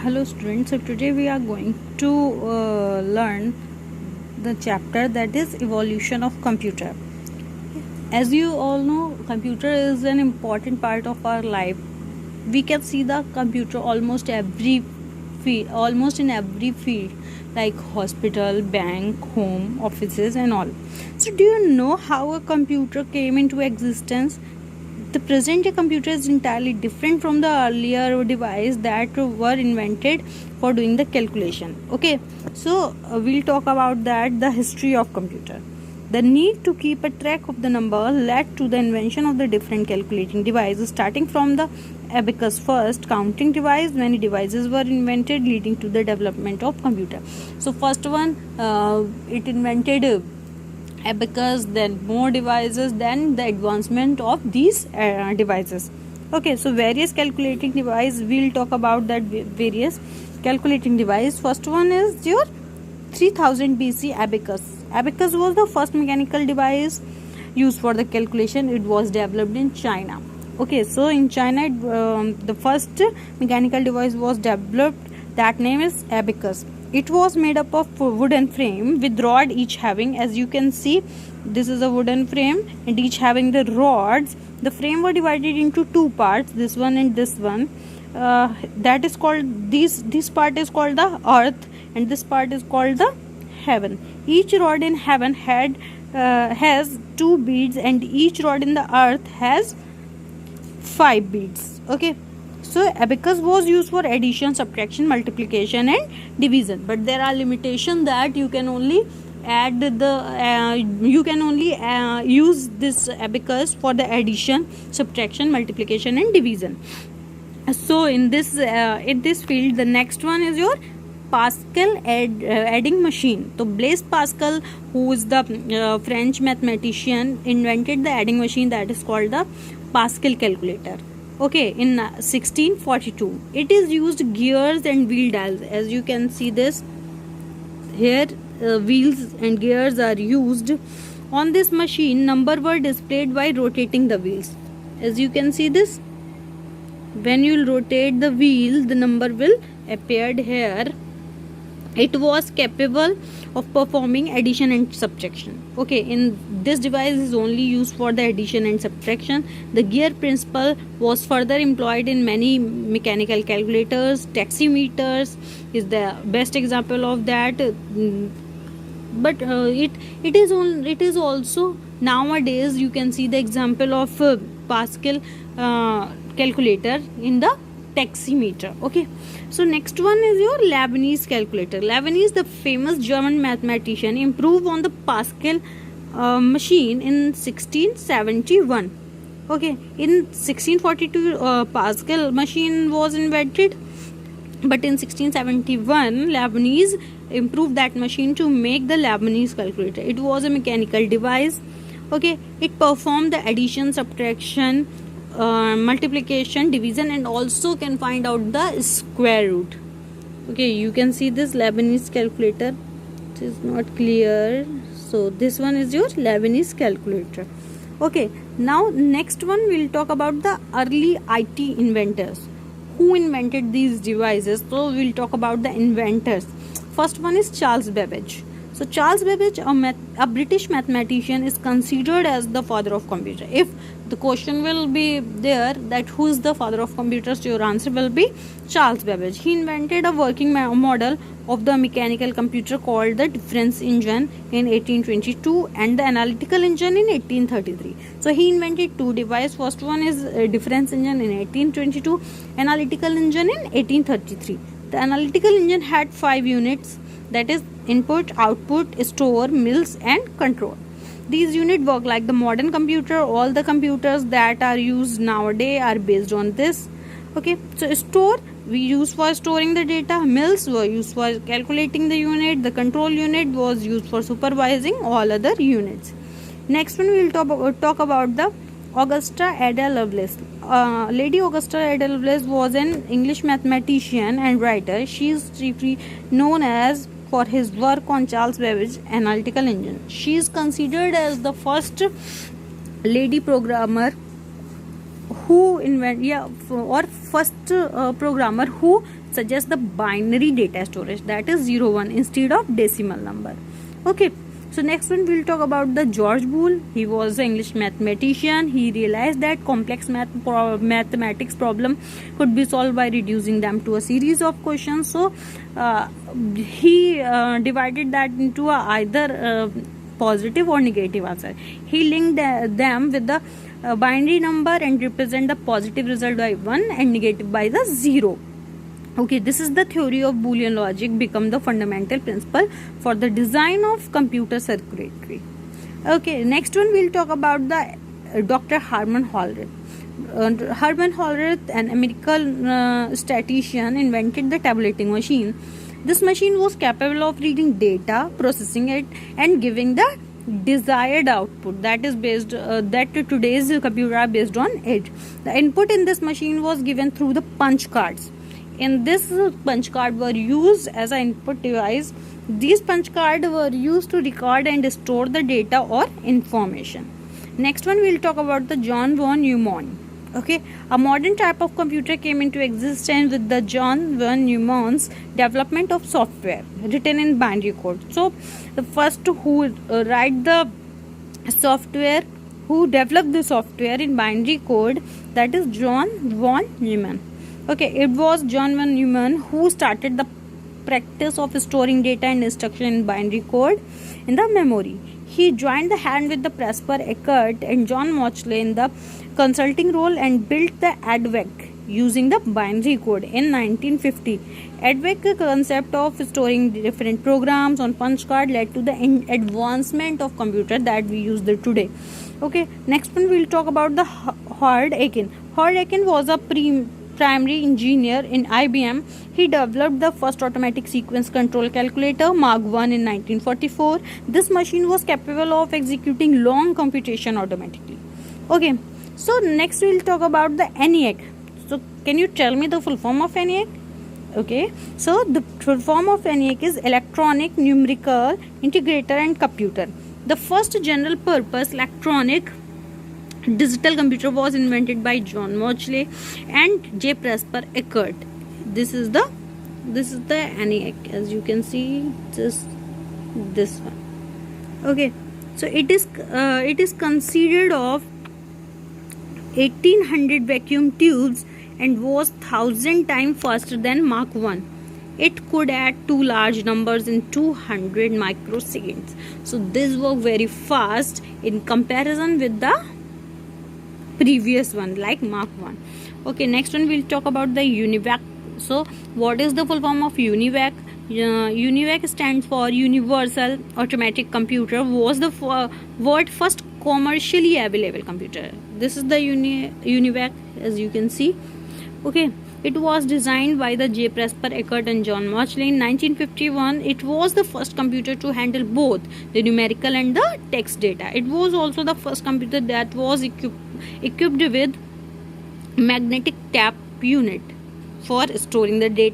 Hello students, so today we are going to learn the chapter that is evolution of computer. As you all know, computer is an important part of our life. We can see the computer almost in every field like hospital, bank, home, offices and all. So do you know how a computer came into existence? The present day computer is entirely different from the earlier device that were invented for doing the calculation. Okay, so we'll talk about that, the history of computer. The need to keep a track of the number led to the invention of the different calculating devices, starting from the abacus first counting device. Many devices were invented leading to the development of computer. So first one, it invented abacus, then more devices, then the advancement of these devices. Okay, so various calculating device, we'll talk about that various calculating device. First one is your 3000 BC abacus. Abacus was the first mechanical device used for the calculation. It was developed in China. Okay, so in China the first mechanical device was developed, that name is abacus. It was made up of wooden frame with rod, each having, as you can see, this is a wooden frame and each having the rods. The frame were divided into two parts, this one and this one. That is called, this part is called the earth and this part is called the heaven. Each rod in heaven has 2 beads and each rod in the earth has 5 beads. Okay, so abacus was used for addition, subtraction, multiplication and division, but there are limitations that you can only add use this abacus for the addition, subtraction, multiplication and division. So in this field, the next one is your Pascal adding machine. So Blaise Pascal, who is the French mathematician, invented the adding machine that is called the Pascal calculator. Okay, in 1642. It is used gears and wheel dials. As you can see this here, wheels and gears are used. On this machine, number were displayed by rotating the wheels. As you can see this, when you rotate the wheel, the number will appear here. It was capable of performing addition and subtraction. Okay, in this device is only used for the addition and subtraction. The gear principle was further employed in many mechanical calculators. Taximeters is the best example of that. But it is also nowadays you can see the example of Pascal calculator in the taximeter. Okay, so next one is your Leibniz calculator. Leibniz, the famous German mathematician, improved on the Pascal machine in 1671. Okay, in 1642 Pascal machine was invented, but in 1671 Leibniz improved that machine to make the Leibniz calculator. It was a mechanical device. Okay, it performed the addition, subtraction, multiplication, division and also can find out the square root. Okay, you can see this Leibniz calculator. It is not clear, so this one is your Leibniz calculator. Okay, now next one we'll talk about the early IT inventors. Who invented these devices? So we'll talk about the inventors. First one is Charles Babbage. So Charles Babbage, a British mathematician, is considered as the father of computer. If the question will be there that who is the father of computers, your answer will be Charles Babbage. He invented a working model of the mechanical computer called the difference engine in 1822 and the analytical engine in 1833. So he invented two devices. First one is difference engine in 1822, analytical engine in 1833. The analytical engine had 5 units, that is input, output, store, mills and control. These units work like the modern computer. All the computers that are used nowadays are based on this. Okay, so store we use for storing the data, mills were used for calculating the unit, the control unit was used for supervising all other units. Next one we will talk about the Augusta Ada Lovelace. Lady Augusta Ada Lovelace was an English mathematician and writer. She is chiefly known as for his work on Charles Babbage analytical engine. She is considered as the first lady programmer who programmer who suggests the binary data storage, that is 0 1 instead of decimal number. Okay, so next one we'll talk about the George Boole. He was an English mathematician. He realized that complex mathematics problem could be solved by reducing them to a series of questions. So he divided that into either positive or negative answer. He linked them with the binary number and represent the positive result by 1 and negative by the 0. Okay, this is the theory of Boolean logic become the fundamental principle for the design of computer circuitry. Okay, next one we'll talk about the Dr. Herman Hollerith. Herman Hollerith, an American statistician, invented the tabulating machine. This machine was capable of reading data, processing it, and giving the desired output, that is based that today's computer are based on it. The input in this machine was given through the punch cards. In this punch card were used as an input device. These punch cards were used to record and store the data or information. Next one we'll talk about the John von Neumann. Okay, a modern type of computer came into existence with the John von Neumann's development of software written in binary code. So the first who write the software, who developed the software in binary code, that is John von Neumann. Okay, it was John von Neumann who started the practice of storing data and instruction in binary code in the memory. He joined the hand with the Presper Eckert and John Mauchly in the consulting role and built the ADVEC using the binary code in 1950. ADVEC concept of storing different programs on punch card led to the advancement of computer that we use today. Okay, next one we'll talk about the Howard Aiken. Howard Aiken was a primary engineer in IBM. He developed the first automatic sequence control calculator Mark I in 1944. This machine was capable of executing long computation automatically. Okay, so next we'll talk about the ENIAC. So can you tell me the full form of ENIAC? Okay, so the full form of ENIAC is Electronic Numerical Integrator and Computer. The first general purpose electronic digital computer was invented by John Mauchly and J. Presper Eckert. This is the ENIAC, as you can see, just this one. Okay, so it is considered of 1800 vacuum tubes and was 1000 times faster than Mark I. It could add two large numbers in 200 microseconds. So this worked very fast in comparison with the previous one like Mark I. Okay, next one we'll talk about the UNIVAC. So what is the full form of UNIVAC? UNIVAC stands for Universal Automatic Computer, was the world first commercially available computer. This is the UNIVAC, as you can see. Okay, it was designed by the J. Presper Eckert and John Mauchly in 1951. It was the first computer to handle both the numerical and the text data. It was also the first computer that was equipped with magnetic tape unit for storing the data